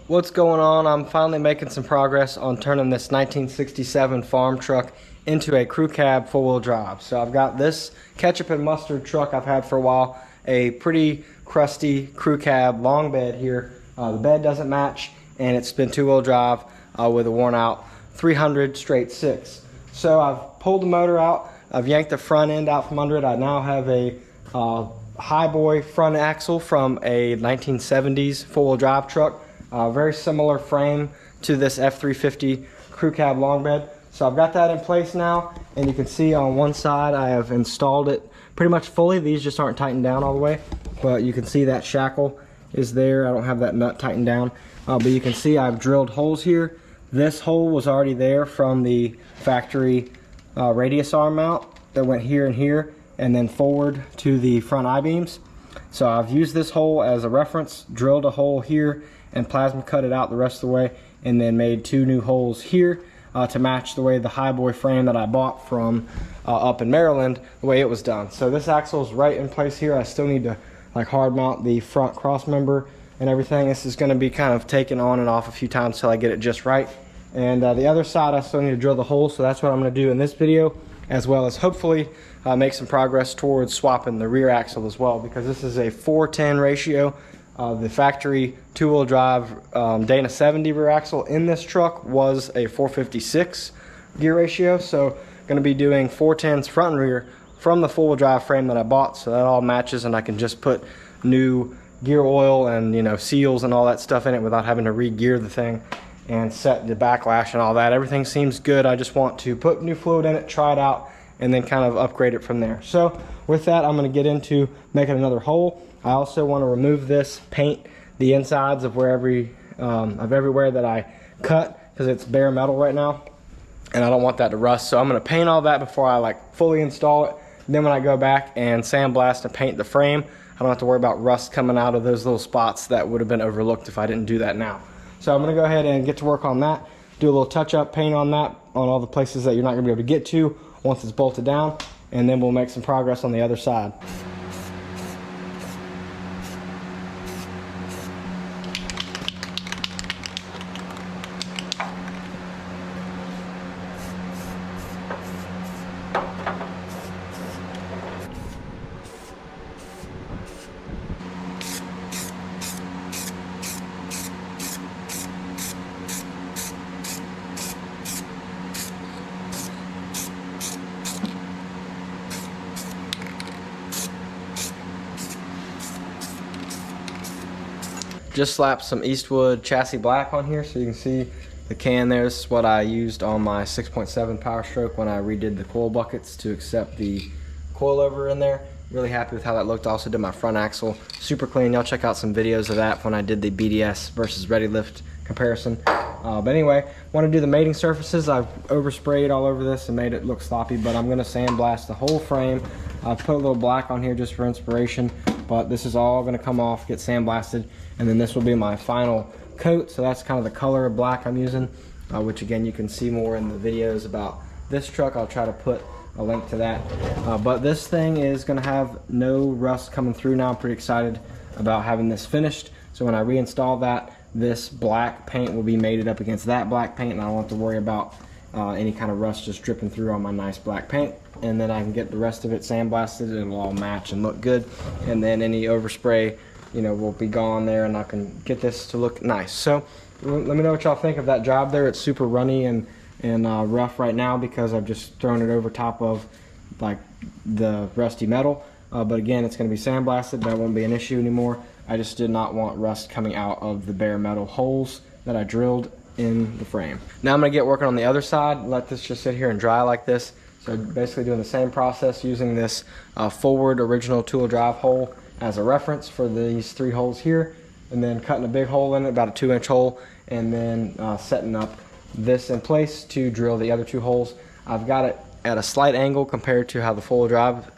What's going on? I'm finally making some progress on turning this 1967 farm truck into a crew cab four-wheel drive. So I've got this ketchup and mustard truck I've had for a while, a pretty crusty crew cab long bed here. The bed doesn't match, and it's been two-wheel drive with a worn out 300 straight six. So I've pulled the motor out, I've yanked the front end out from under it. I now have a Highboy front axle from a 1970s four-wheel drive truck. Very similar frame to this F350 Crew Cab long bed. So I've got that in place now, and you can see on one side I have installed it pretty much fully. These just aren't tightened down all the way, but you can see that shackle is there. I don't have that nut tightened down, but you can see I've drilled holes here. This hole was already there from the factory radius arm mount that went here and here, and then forward to the front I-beams. So I've used this hole as a reference, drilled a hole here, and plasma cut it out the rest of the way, and then made two new holes here to match the way the Highboy frame that I bought from up in Maryland, the way it was done. So this axle is right in place here. I still need to like hard mount the front cross member and everything. This is going to be kind of taken on and off a few times till I get it just right. And the other side I still need to drill the hole, so that's what I'm going to do in this video, as well as hopefully make some progress towards swapping the rear axle as well, because this is a 4:10 ratio. The factory two-wheel drive Dana 70 rear axle in this truck was a 456 gear ratio, so going to be doing 410s front and rear from the four-wheel drive frame that I bought, so that all matches, and I can just put new gear oil and seals and all that stuff in it without having to re-gear the thing and set the backlash and all that. Everything seems good. I just want to put new fluid in it, try it out, and then kind of upgrade it from there. So with that, I'm going to get into making another hole. I also want to remove this, paint the insides of everywhere that I cut, because it's bare metal right now and I don't want that to rust. So I'm going to paint all that before I fully install it. Then when I go back and sandblast and paint the frame, I don't have to worry about rust coming out of those little spots that would have been overlooked if I didn't do that now. So I'm going to go ahead and get to work on that, do a little touch-up paint on that, on all the places that you're not going to be able to get to once it's bolted down, and then we'll make some progress on the other side. Just slapped some Eastwood chassis black on here so you can see the can there. This is what I used on my 6.7 Power Stroke when I redid the coil buckets to accept the coilover in there. Really happy with how that looked. Also did my front axle, super clean. Y'all check out some videos of that when I did the BDS versus Ready Lift comparison. But anyway, want to do the mating surfaces. I've oversprayed all over this and made it look sloppy, but I'm going to sandblast the whole frame. I've put a little black on here just for inspiration, but this is all going to come off, get sandblasted, and then this will be my final coat. So that's kind of the color of black I'm using, which again you can see more in the videos about this truck. I'll try to put a link to that. But this thing is going to have no rust coming through now. I'm pretty excited about having this finished. So when I reinstall that, this black paint will be mated up against that black paint, and I don't have to worry about any kind of rust just dripping through on my nice black paint. And then I can get the rest of it sandblasted and it'll all match and look good. And then any overspray, will be gone there, and I can get this to look nice. So let me know what y'all think of that job there. It's super runny and rough right now because I've just thrown it over top of the rusty metal. But again, it's going to be sandblasted. That won't be an issue anymore. I just did not want rust coming out of the bare metal holes that I drilled in the frame. Now I'm going to get working on the other side. Let this just sit here and dry like this. So basically doing the same process, using this forward original two-wheel drive hole as a reference for these three holes here, and then cutting a big hole in it, about a 2-inch hole, and then setting up this in place to drill the other two holes. I've got it at a slight angle compared to how the four-wheel drive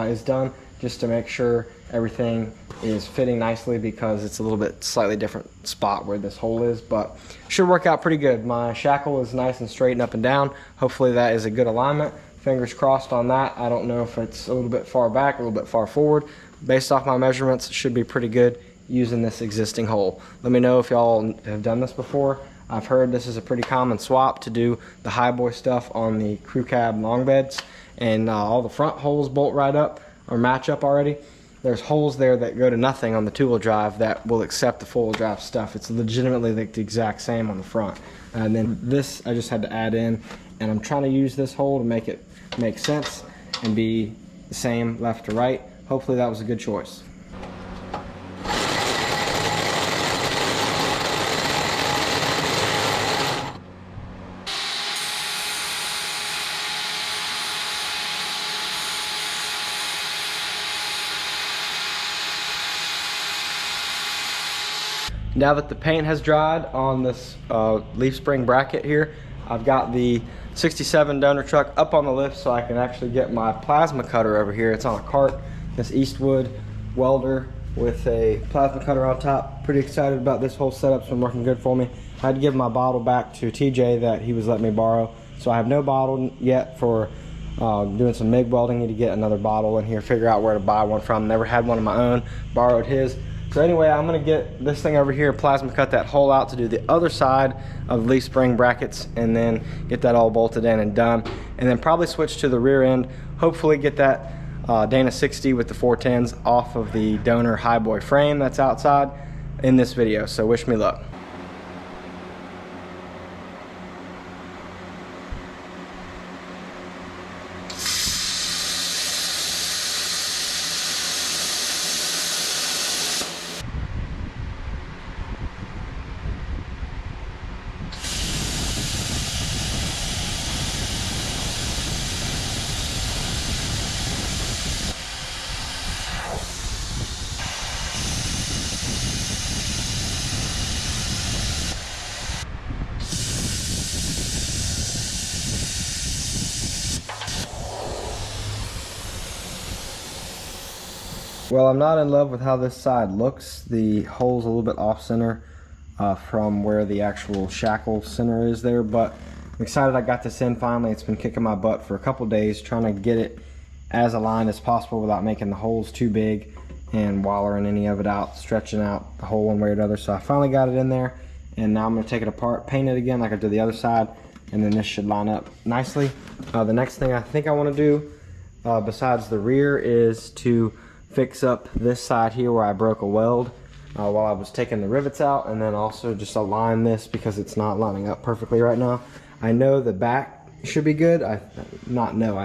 is done, just to make sure everything is fitting nicely, because it's a little bit slightly different spot where this hole is, but should work out pretty good. My shackle is nice and straight and up and down. Hopefully that is a good alignment. Fingers crossed on that. I don't know if it's a little bit far back, a little bit far forward. Based off my measurements, it should be pretty good. using this existing hole. Let me know if y'all have done this before. I've heard this is a pretty common swap to do the Highboy stuff on the crew cab long beds, and all the front holes bolt right up or match up already. There's holes there that go to nothing on the two-wheel drive that will accept the four-wheel drive stuff. It's legitimately like the exact same on the front. And then this I just had to add in, and I'm trying to use this hole to make it make sense and be the same left to right. Hopefully that was a good choice. Now that the paint has dried on this leaf spring bracket here, I've got the 67 donor truck up on the lift so I can actually get my plasma cutter over here. It's on a cart, this Eastwood welder with a plasma cutter on top. Pretty excited about this whole setup. It's been working good for me. I had to give my bottle back to TJ that he was letting me borrow. So I have no bottle yet for doing some MIG welding. Need to get another bottle in here, figure out where to buy one from. Never had one of my own, borrowed his. So anyway, I'm gonna get this thing over here, plasma cut that hole out to do the other side of the leaf spring brackets, and then get that all bolted in and done. And then probably switch to the rear end, hopefully get that Dana 60 with the 410s off of the donor Highboy frame that's outside in this video. So wish me luck. Well, I'm not in love with how this side looks. The hole's a little bit off center from where the actual shackle center is there, but I'm excited I got this in finally. It's been kicking my butt for a couple days trying to get it as aligned as possible without making the holes too big and wallering any of it out, stretching out the hole one way or another. So I finally got it in there, and now I'm going to take it apart, paint it again like I did the other side, and then this should line up nicely. The next thing I think I want to do besides the rear is to fix up this side here where I broke a weld while I was taking the rivets out, and then also just align this because it's not lining up perfectly right now. I know the back should be good. I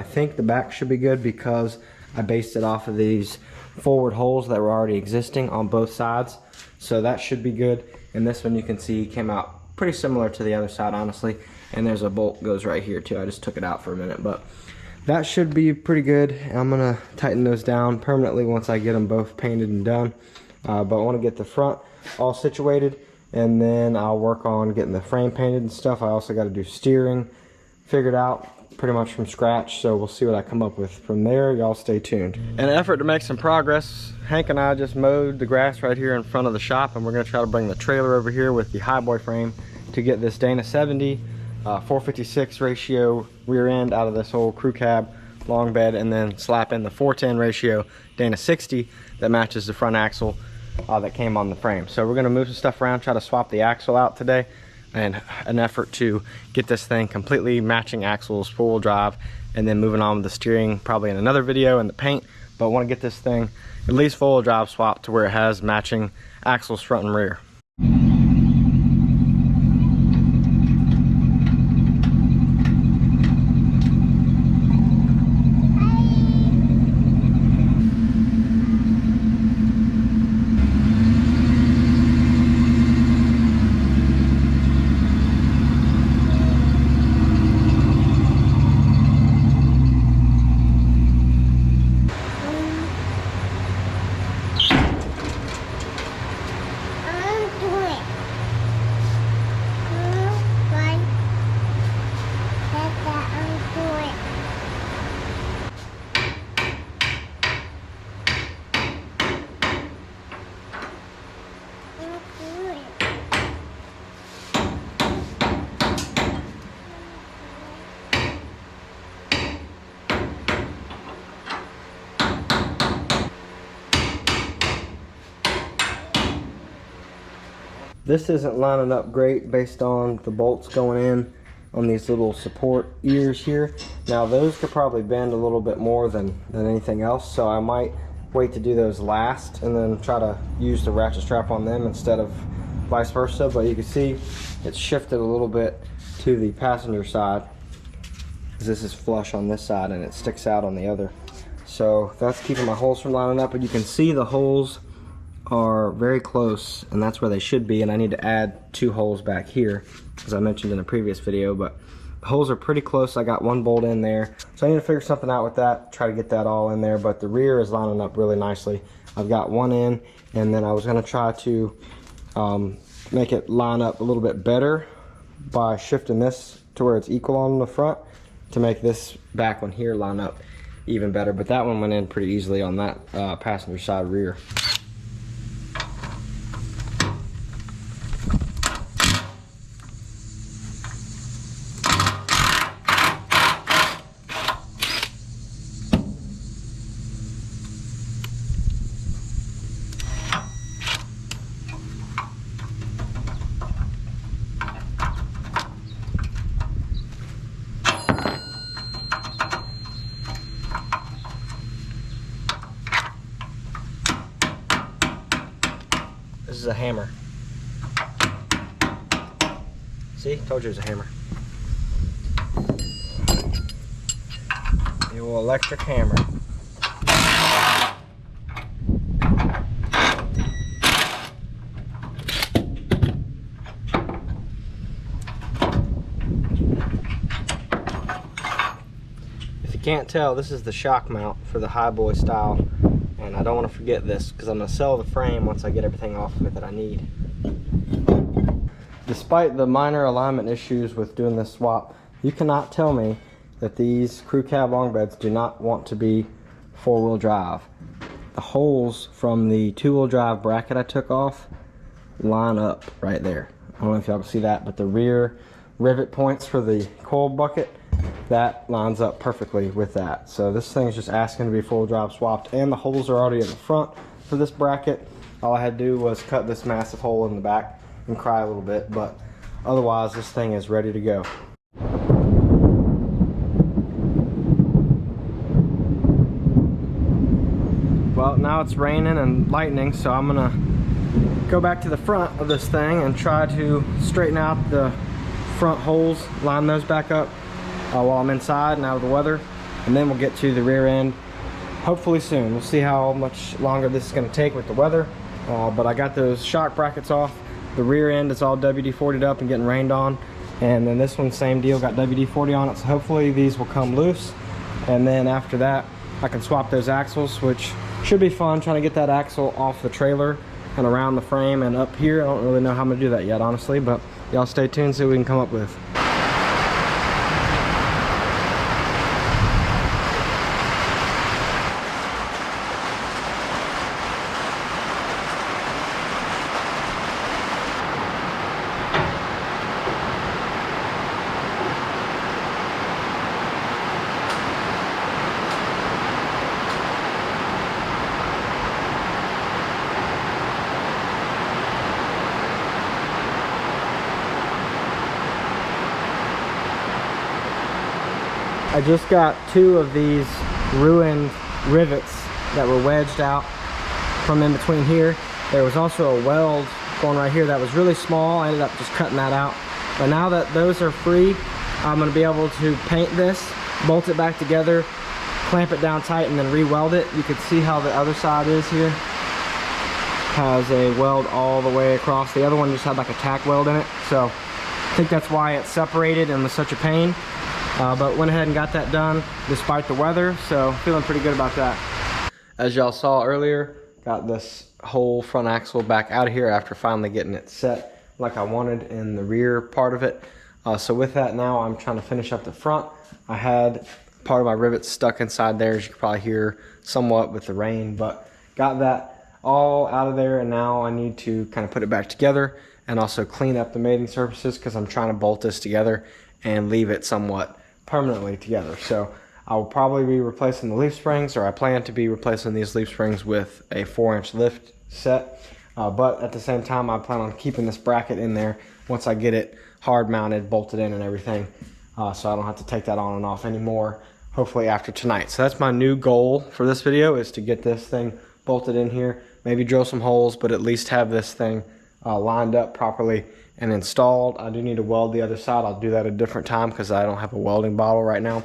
think the back should be good because I based it off of these forward holes that were already existing on both sides, so that should be good. And this one you can see came out pretty similar to the other side, honestly, and there's a bolt goes right here too. I just took it out for a minute, but that should be pretty good. I'm gonna tighten those down permanently once I get them both painted and done. But I want to get the front all situated, and then I'll work on getting the frame painted and stuff. I also got to do steering figured out pretty much from scratch, so we'll see what I come up with from there. Y'all stay tuned. In an effort to make some progress, Hank and I just mowed the grass right here in front of the shop, and we're gonna try to bring the trailer over here with the Highboy frame to get this Dana 70 456 ratio rear end out of this whole crew cab long bed, and then slap in the 410 ratio Dana 60 that matches the front axle that came on the frame. So we're gonna move some stuff around, try to swap the axle out today, in an effort to get this thing completely matching axles, four-wheel drive, and then moving on with the steering probably in another video, and the paint. But I want to get this thing at least four-wheel drive swapped to where it has matching axles front and rear. This isn't lining up great based on the bolts going in on these little support ears here. Now those could probably bend a little bit more than anything else, so I might wait to do those last and then try to use the ratchet strap on them instead of vice versa. But you can see it's shifted a little bit to the passenger side, because this is flush on this side and it sticks out on the other. So that's keeping my holes from lining up, but you can see the holes are very close, and that's where they should be. And I need to add 2 holes back here, as I mentioned in a previous video, but the holes are pretty close. I got 1 bolt in there, so I need to figure something out with that, try to get that all in there. But the rear is lining up really nicely. I've got 1 in, and then I was going to try to make it line up a little bit better by shifting this to where it's equal on the front to make this back one here line up even better. But that one went in pretty easily on that passenger side rear. This is a hammer. See? Told you it was a hammer. The old electric hammer. If you can't tell, this is the shock mount for the Highboy style. And I don't want to forget this, because I'm going to sell the frame once I get everything off of it that I need. Despite the minor alignment issues with doing this swap, you cannot tell me that these crew cab long beds do not want to be 4-wheel drive. The holes from the 2-wheel drive bracket I took off line up right there. I don't know if y'all can see that, but the rear rivet points for the coil bucket, that lines up perfectly with that. So this thing's just asking to be 4-wheel drive swapped, and the holes are already in the front for this bracket. All I had to do was cut this massive hole in the back and cry a little bit, but otherwise this thing is ready to go. Well, now it's raining and lightning, so I'm gonna go back to the front of this thing and try to straighten out the front holes, line those back up while I'm inside and out of the weather, and then we'll get to the rear end hopefully soon. We'll see how much longer this is going to take with the weather, but I got those shock brackets off. The rear end is all WD-40'd up and getting rained on, and then this one, same deal, got WD-40 on it, so hopefully these will come loose. And then after that I can swap those axles, which should be fun, trying to get that axle off the trailer and around the frame and up here. I don't really know how I'm going to do that yet, honestly, but y'all stay tuned, see what we can come up with. I just got 2 of these ruined rivets that were wedged out from in between here. There was also a weld going right here that was really small. I ended up just cutting that out. But now that those are free, I'm going to be able to paint this, bolt it back together, clamp it down tight, and then re-weld it. You can see how the other side is here. Has a weld all the way across. The other one just had like a tack weld in it. So I think that's why it's separated and was such a pain. But went ahead and got that done despite the weather, so feeling pretty good about that. As y'all saw earlier, got this whole front axle back out of here after finally getting it set like I wanted in the rear part of it. So with that, now I'm trying to finish up the front. I had part of my rivets stuck inside there, as you can probably hear somewhat with the rain, but got that all out of there, and now I need to kind of put it back together and also clean up the mating surfaces, because I'm trying to bolt this together and leave it somewhat permanently together. So I will probably be replacing the leaf springs, or I plan to be replacing these leaf springs with a 4-inch lift set. but at the same time I plan on keeping this bracket in there once I get it hard mounted, bolted in and everything, so I don't have to take that on and off anymore, hopefully after tonight. So that's my new goal for this video, is to get this thing bolted in here, maybe drill some holes, but at least have this thing lined up properly and installed. I do need to weld the other side. I'll do that a different time because I don't have a welding bottle right now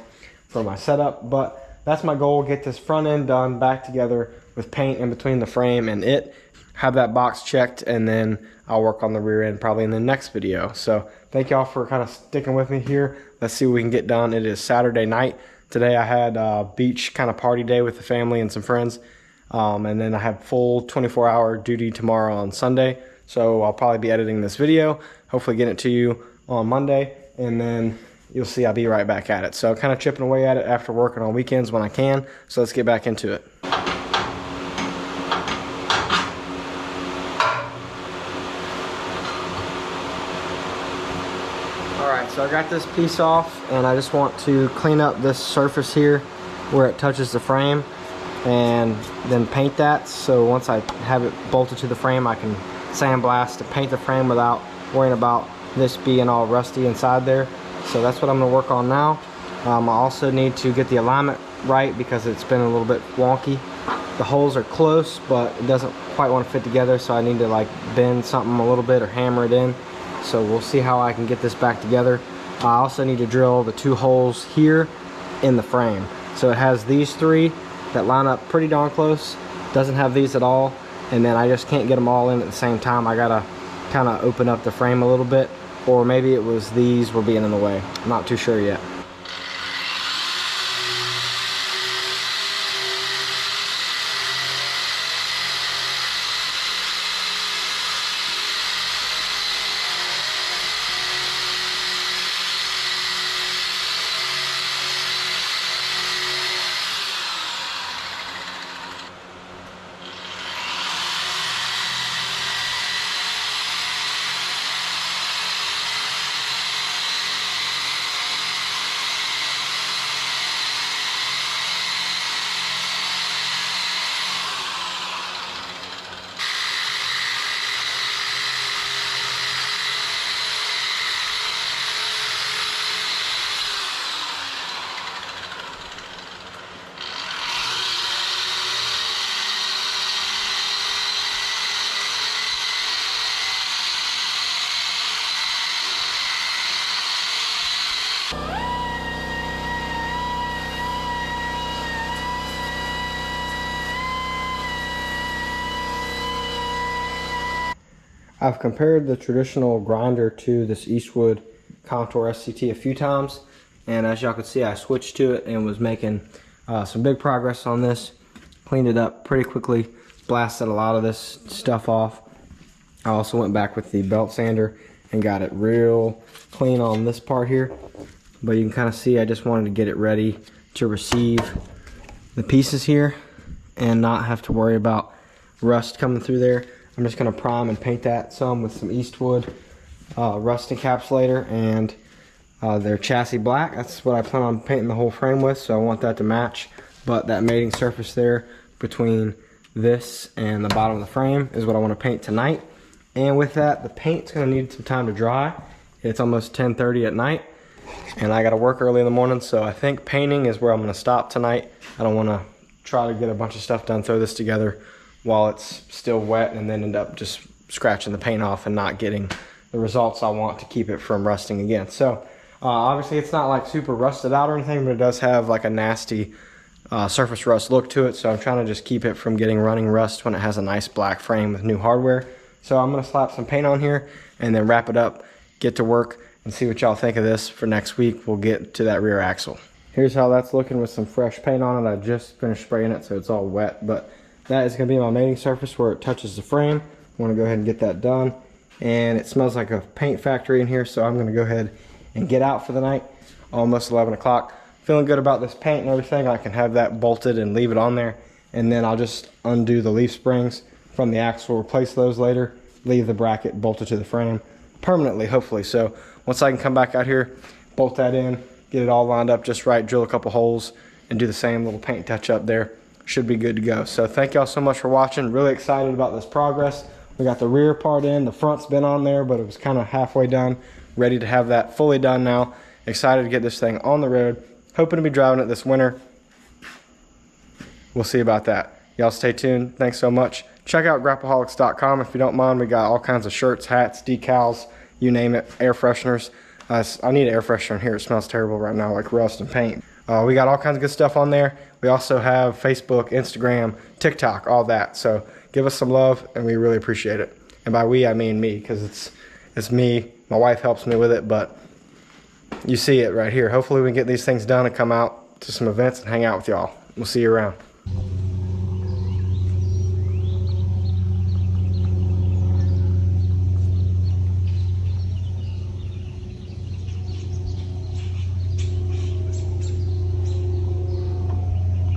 for my setup, but that's my goal, get this front end done, back together with paint in between the frame and it, have that box checked, and then I'll work on the rear end probably in the next video. So thank y'all for kind of sticking with me here. Let's see what we can get done. It is Saturday night. Today I had a beach kind of party day with the family and some friends, and then I have full 24-hour duty tomorrow on Sunday. So I'll probably be editing this video, hopefully getting it to you on Monday, and then you'll see I'll be right back at it. So kind of chipping away at it after working on weekends when I can. So let's get back into it. Alright, so I got this piece off, and I just want to clean up this surface here where it touches the frame and then paint that. So once I have it bolted to the frame, I can sandblast to paint the frame without worrying about this being all rusty inside there. So that's what I'm going to work on now. I also need to get the alignment right because it's been a little bit wonky. The holes are close, but it doesn't quite want to fit together, so I need to like bend something a little bit or hammer it in. So we'll see how I can get this back together. I also need to drill the 2 holes here in the frame. So it has these 3 that line up pretty darn close, doesn't have these at all, and then I just can't get them all in at the same time. I gotta kind of open up the frame a little bit, or maybe it was these were being in the way. I'm not too sure yet. I've compared the traditional grinder to this Eastwood Contour SCT a few times, and as y'all can see, I switched to it and was making some big progress on this. Cleaned it up pretty quickly, blasted a lot of this stuff off. I also went back with the belt sander and got it real clean on this part here, but you can kind of see I just wanted to get it ready to receive the pieces here and not have to worry about rust coming through there. I'm just going to prime and paint that some with some Eastwood rust encapsulator and their chassis black. That's what I plan on painting the whole frame with, so I want that to match. But that mating surface there between this and the bottom of the frame is what I want to paint tonight. And with that, the paint's going to need some time to dry. It's almost 10:30 at night, and I got to work early in the morning, so I think painting is where I'm going to stop tonight. I don't want to try to get a bunch of stuff done, throw this together while it's still wet, and then end up just scratching the paint off and not getting the results I want to keep it from rusting again. So obviously it's not like super rusted out or anything, but it does have like a nasty surface rust look to it. So I'm trying to just keep it from getting running rust when it has a nice black frame with new hardware. So I'm gonna slap some paint on here and then wrap it up, get to work, and see what y'all think of this for next week. We'll get to that rear axle. Here's how that's looking with some fresh paint on it. I just finished spraying it, so it's all wet, but that is going to be my mating surface where it touches the frame. I want to go ahead and get that done. And it smells like a paint factory in here, so I'm going to go ahead and get out for the night. Almost 11 o'clock. Feeling good about this paint and everything. I can have that bolted and leave it on there. And then I'll just undo the leaf springs from the axle, replace those later, leave the bracket bolted to the frame permanently, hopefully. So once I can come back out here, bolt that in, get it all lined up just right, drill a couple holes, and do the same little paint touch up there. Should be good to go. So thank y'all so much for watching. Really excited about this progress. We got the rear part in. The front's been on there, but it was kind of halfway done. Ready to have that fully done now. Excited to get this thing on the road. Hoping to be driving it this winter. We'll see about that. Y'all stay tuned. Thanks so much. Check out Grappaholics.com if you don't mind. We got all kinds of shirts, hats, decals, you name it, air fresheners. I need an air freshener in here. It smells terrible right now, like rust and paint. We got all kinds of good stuff on there. We also have Facebook, Instagram, TikTok, all that. So give us some love, and we really appreciate it. And by we, I mean me, because it's me. My wife helps me with it, but you see it right here. Hopefully we can get these things done and come out to some events and hang out with y'all. We'll see you around.